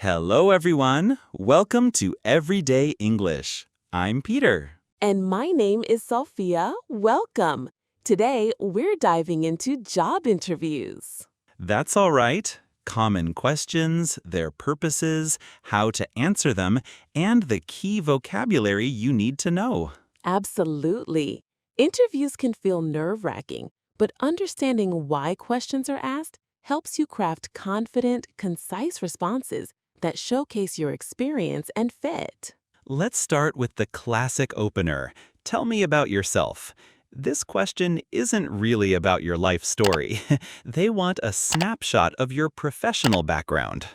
Hello, everyone. Welcome to Everyday English. I'm Peter. And my name is Sophia. Welcome. Today, we're diving into job interviews. That's all right. Common questions, their purposes, how to answer them, and the key vocabulary you need to know. Absolutely. Interviews can feel nerve-wracking, but understanding why questions are asked helps you craft confident, concise responses that showcase your experience and fit. Let's start with the classic opener. Tell me about yourself. This question isn't really about your life story. They want a snapshot of your professional background.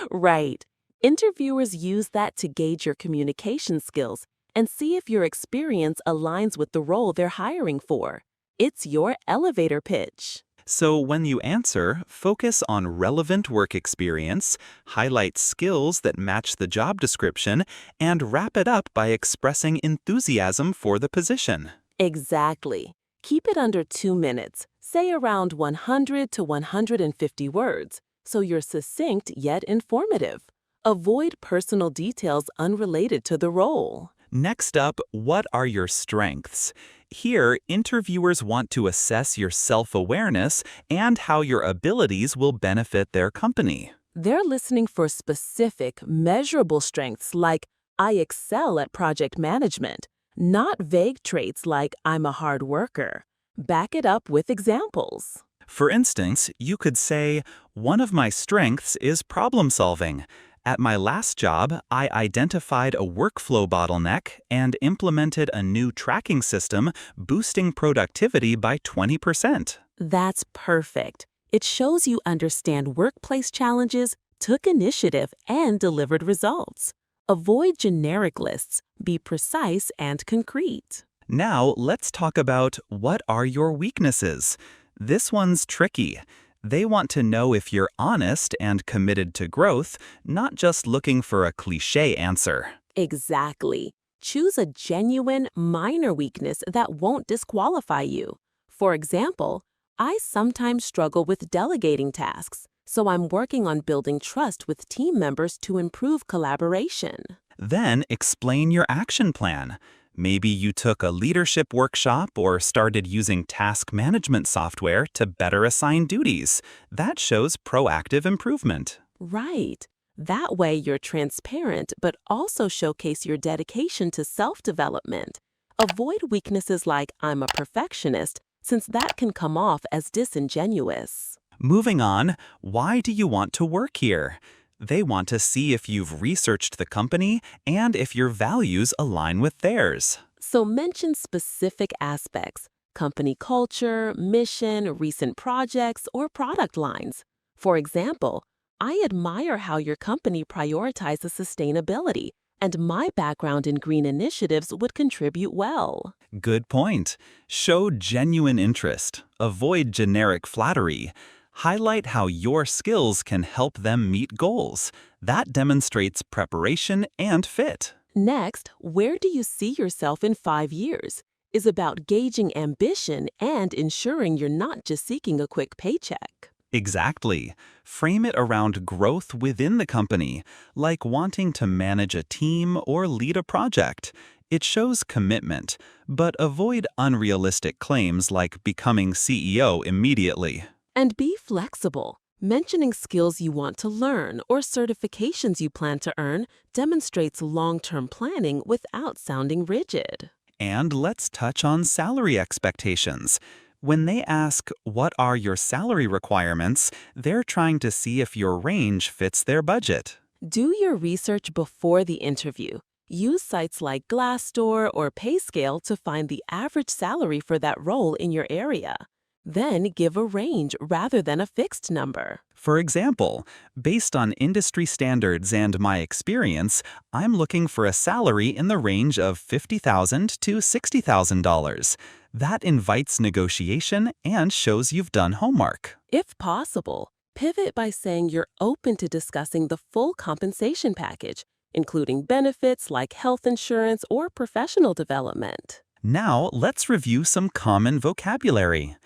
Right. Interviewers use that to gauge your communication skills and see if your experience aligns with the role they're hiring for. It's your elevator pitch. So when you answer, focus on relevant work experience, highlight skills that match the job description, and wrap it up by expressing enthusiasm for the position. Exactly. Keep it under 2 minutes, say around 100 to 150 words, so you're succinct yet informative. Avoid personal details unrelated to the role. Next up, what are your strengths? Here, interviewers want to assess your self-awareness and how your abilities will benefit their company. They're listening for specific, measurable strengths like, I excel at project management, not vague traits like, I'm a hard worker. Back it up with examples. For instance, you could say, one of my strengths is problem solving. At my last job, I identified a workflow bottleneck and implemented a new tracking system, boosting productivity by 20%. That's perfect. It shows you understand workplace challenges, took initiative, and delivered results. Avoid generic lists. Be precise and concrete. Now, let's talk about what are your weaknesses. This one's tricky. They want to know if you're honest and committed to growth, not just looking for a cliché answer. Exactly. Choose a genuine, minor weakness that won't disqualify you. For example, I sometimes struggle with delegating tasks, so I'm working on building trust with team members to improve collaboration. Then explain your action plan. Maybe you took a leadership workshop or started using task management software to better assign duties. That shows proactive improvement. Right. That way you're transparent but also showcase your dedication to self-development. Avoid weaknesses like I'm a perfectionist, since that can come off as disingenuous. Moving on, why do you want to work here? They want to see if you've researched the company and if your values align with theirs. So mention specific aspects, company culture, mission, recent projects, or product lines. For example, I admire how your company prioritizes sustainability, and my background in green initiatives would contribute well. Good point. Show genuine interest. Avoid generic flattery. Highlight how your skills can help them meet goals. That demonstrates preparation and fit. Next, where do you see yourself in 5 years? Is about gauging ambition and ensuring you're not just seeking a quick paycheck. Exactly. Frame it around growth within the company, like wanting to manage a team or lead a project. It shows commitment, but avoid unrealistic claims like becoming CEO immediately. And be flexible. Mentioning skills you want to learn or certifications you plan to earn demonstrates long-term planning without sounding rigid. And let's touch on salary expectations. When they ask, what are your salary requirements, they're trying to see if your range fits their budget. Do your research before the interview. Use sites like Glassdoor or PayScale to find the average salary for that role in your area. Then give a range rather than a fixed number. For example, based on industry standards and my experience, I'm looking for a salary in the range of $50,000 to $60,000. That invites negotiation and shows you've done homework. If possible, pivot by saying you're open to discussing the full compensation package, including benefits like health insurance or professional development. Now, let's review some common vocabulary.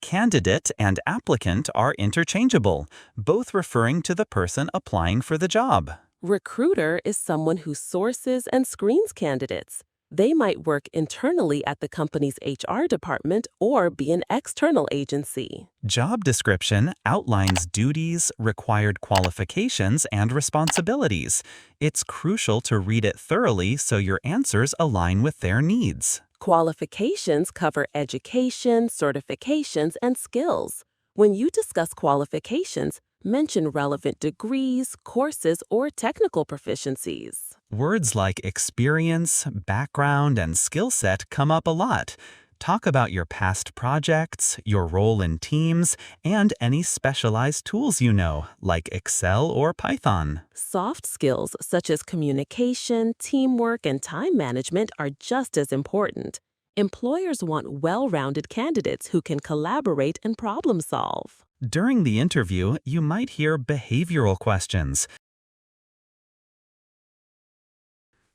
Candidate and applicant are interchangeable, both referring to the person applying for the job. Recruiter is someone who sources and screens candidates. They might work internally at the company's HR department or be an external agency. Job description outlines duties, required qualifications, and responsibilities. It's crucial to read it thoroughly so your answers align with their needs. Qualifications cover education, certifications, and skills. When you discuss qualifications, mention relevant degrees, courses, or technical proficiencies. Words like experience, background, and skill set come up a lot. Talk about your past projects, your role in teams, and any specialized tools you know, like Excel or Python. Soft skills such as communication, teamwork, and time management are just as important. Employers want well-rounded candidates who can collaborate and problem solve. During the interview, you might hear behavioral questions.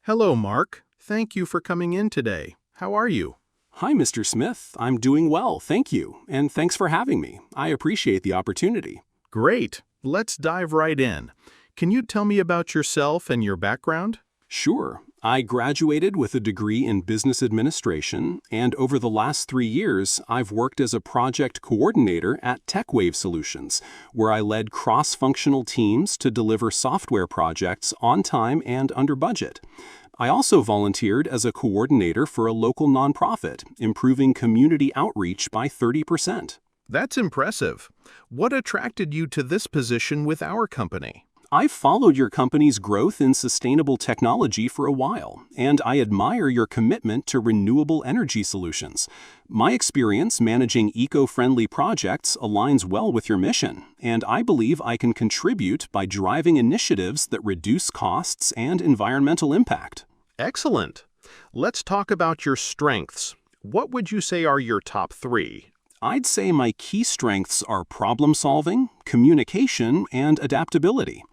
Hello, Mark. Thank you for coming in today. How are you? Hi, Mr. Smith. I'm doing well, thank you, and thanks for having me. I appreciate the opportunity. Great. Let's dive right in. Can you tell me about yourself and your background? Sure. I graduated with a degree in business administration, and over the last 3 years, I've worked as a project coordinator at TechWave Solutions, where I led cross-functional teams to deliver software projects on time and under budget. I also volunteered as a coordinator for a local nonprofit, improving community outreach by 30%. That's impressive. What attracted you to this position with our company? I've followed your company's growth in sustainable technology for a while, and I admire your commitment to renewable energy solutions. My experience managing eco-friendly projects aligns well with your mission, and I believe I can contribute by driving initiatives that reduce costs and environmental impact. Excellent. Let's talk about your strengths. What would you say are your top 3? I'd say my key strengths are problem-solving, communication, and adaptability.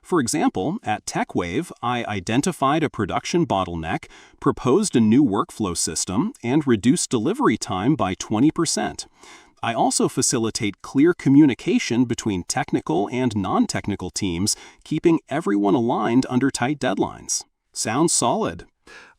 For example, at TechWave, I identified a production bottleneck, proposed a new workflow system, and reduced delivery time by 20%. I also facilitate clear communication between technical and non-technical teams, keeping everyone aligned under tight deadlines. Sounds solid.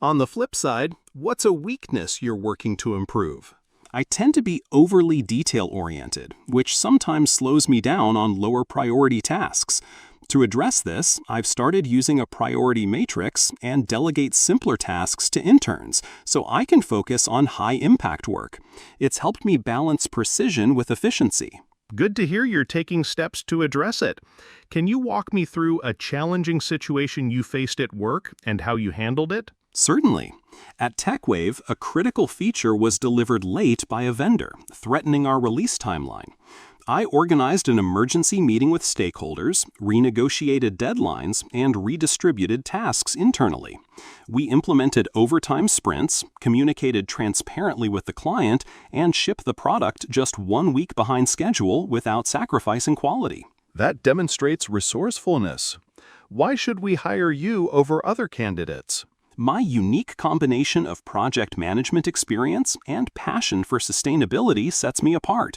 On the flip side, what's a weakness you're working to improve? I tend to be overly detail-oriented, which sometimes slows me down on lower priority tasks. To address this, I've started using a priority matrix and delegate simpler tasks to interns, so I can focus on high-impact work. It's helped me balance precision with efficiency. Good to hear you're taking steps to address it. Can you walk me through a challenging situation you faced at work and how you handled it? Certainly. At TechWave, a critical feature was delivered late by a vendor, threatening our release timeline. I organized an emergency meeting with stakeholders, renegotiated deadlines, and redistributed tasks internally. We implemented overtime sprints, communicated transparently with the client, and shipped the product just 1 week behind schedule without sacrificing quality. That demonstrates resourcefulness. Why should we hire you over other candidates? My unique combination of project management experience and passion for sustainability sets me apart.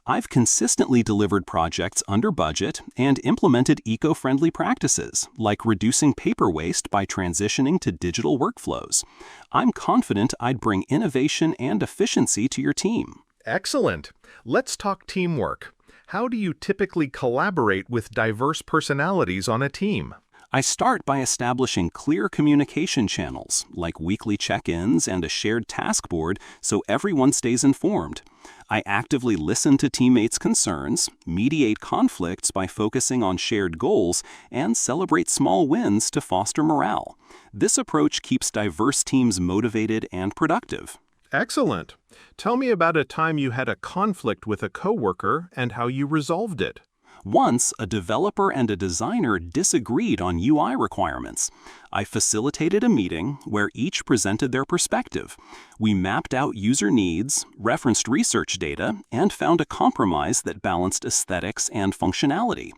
I've consistently delivered projects under budget and implemented eco-friendly practices, like reducing paper waste by transitioning to digital workflows. I'm confident I'd bring innovation and efficiency to your team. Excellent. Let's talk teamwork. How do you typically collaborate with diverse personalities on a team? I start by establishing clear communication channels, like weekly check-ins and a shared task board, so everyone stays informed. I actively listen to teammates' concerns, mediate conflicts by focusing on shared goals, and celebrate small wins to foster morale. This approach keeps diverse teams motivated and productive. Excellent. Tell me about a time you had a conflict with a coworker and how you resolved it. Once, a developer and a designer disagreed on UI requirements. I facilitated a meeting where each presented their perspective. We mapped out user needs, referenced research data, and found a compromise that balanced aesthetics and functionality.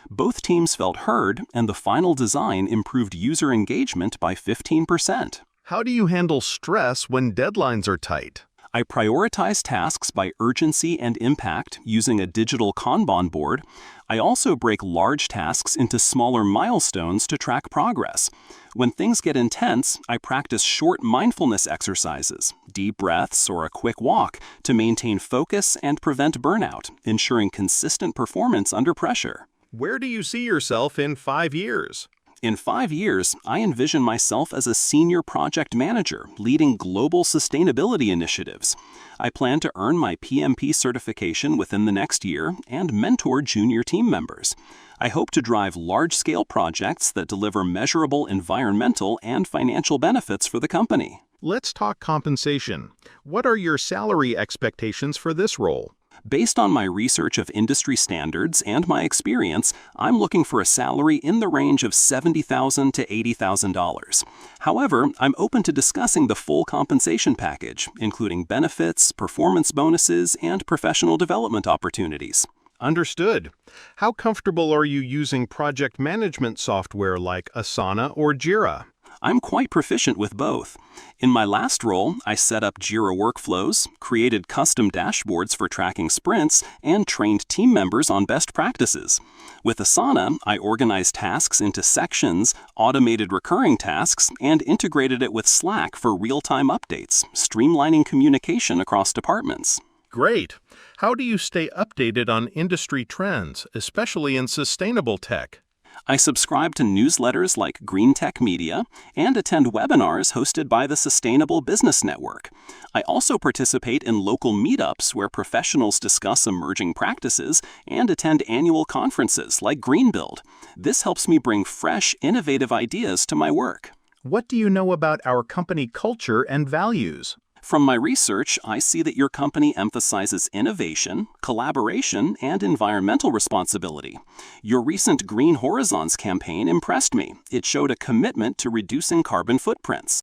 Both teams felt heard, and the final design improved user engagement by 15%. How do you handle stress when deadlines are tight? I prioritize tasks by urgency and impact using a digital Kanban board. I also break large tasks into smaller milestones to track progress. When things get intense, I practice short mindfulness exercises, deep breaths, or a quick walk to maintain focus and prevent burnout, ensuring consistent performance under pressure. Where do you see yourself in 5 years? In 5 years, I envision myself as a senior project manager leading global sustainability initiatives. I plan to earn my PMP certification within the next year and mentor junior team members. I hope to drive large-scale projects that deliver measurable environmental and financial benefits for the company. Let's talk compensation. What are your salary expectations for this role? Based on my research of industry standards and my experience, I'm looking for a salary in the range of $70,000 to $80,000. However, I'm open to discussing the full compensation package, including benefits, performance bonuses, and professional development opportunities. Understood. How comfortable are you using project management software like Asana or Jira? I'm quite proficient with both. In my last role, I set up Jira workflows, created custom dashboards for tracking sprints, and trained team members on best practices. With Asana, I organized tasks into sections, automated recurring tasks, and integrated it with Slack for real-time updates, streamlining communication across departments. Great. How do you stay updated on industry trends, especially in sustainable tech? I subscribe to newsletters like Green Tech Media and attend webinars hosted by the Sustainable Business Network. I also participate in local meetups where professionals discuss emerging practices and attend annual conferences like Greenbuild. This helps me bring fresh, innovative ideas to my work. What do you know about our company culture and values? From my research, I see that your company emphasizes innovation, collaboration, and environmental responsibility. Your recent Green Horizons campaign impressed me. It showed a commitment to reducing carbon footprints.